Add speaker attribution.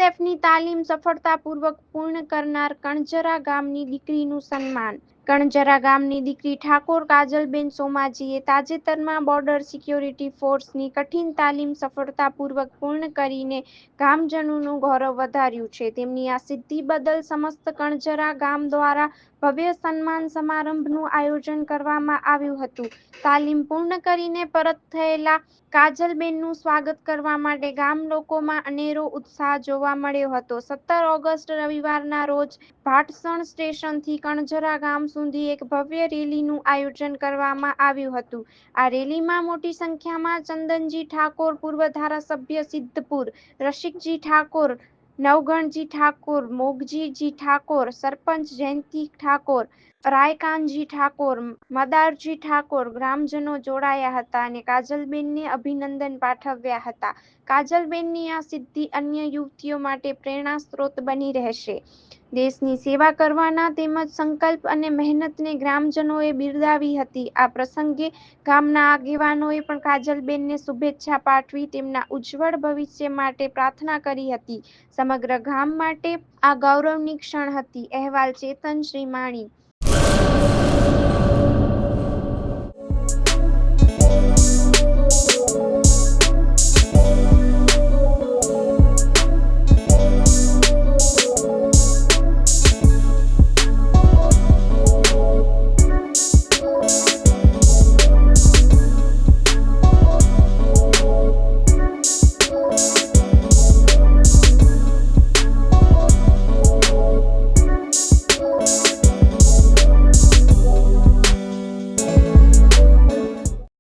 Speaker 1: બીએસએફની તાલીમ સફળતાપૂર્વક પૂર્ણ કરનાર કણજરા ગામની દીકરીનું સન્માન. કણજરા ગામની દીકરી ઠાકોર કાજલબેન સોમાજીએ તાજેતરમાં બોર્ડર સિક્યોરિટી ફોર્સની કઠિન તાલીમ સફળતાપૂર્વક પૂર્ણ કરીને ગામજનોનું ગૌરવ વધાર્યું છે. તેમની આ સિદ્ધિ બદલ સમસ્ત કણજરા ગામ દ્વારા ભવ્ય સન્માન સમારંભનું આયોજન કરવામાં આવ્યું હતું. તાલીમ પૂર્ણ કરીને પરત થયેલા કાજલબેનનું સ્વાગત કરવા માટે ગામ લોકોમાં અનેરો ઉત્સાહ જોવા મળ્યો હતો. 17 ઓગસ્ટ રવિવારના રોજ ભાટસણ સ્ટેશનથી કણજરા ગામ સુધી એક ભવ્ય રેલીનું આયોજન કરવામાં આવ્યું હતું. આ રેલીમાં મોટી સંખ્યામાં ચંદનજી ઠાકોર, પૂર્વ ધારાસભ્ય સિદ્ધપુર, રસિકજી ઠાકોર, નવગણજી ઠાકોર, મોગજીજી ઠાકોર, સરપંચ જયંતિ ઠાકોર, રાયકાનજી ઠાકોર, મદારજી ઠાકોર ગ્રામજનો જોડાયા હતા અને કાજલબેનને અભિનંદન પાઠવ્યા હતા. કાજલબેનની આ સિદ્ધિ અન્ય યુવતીઓ માટે પ્રેરણા સ્ત્રોત બની રહેશે. દેશની સેવા કરવાના તેમજ સંકલ્પ અને મહેનતને ગ્રામજનોએ બિરદાવી હતી. આ પ્રસંગે ગામના આગેવાનોએ પણ કાજલબેનને શુભેચ્છા પાઠવી તેમના ઉજ્જવળ ભવિષ્ય માટે પ્રાર્થના કરી હતી. સમગ્ર ગામ માટે આ ગૌરવની ક્ષણ હતી. અહેવાલ ચેતન શ્રીમાણી.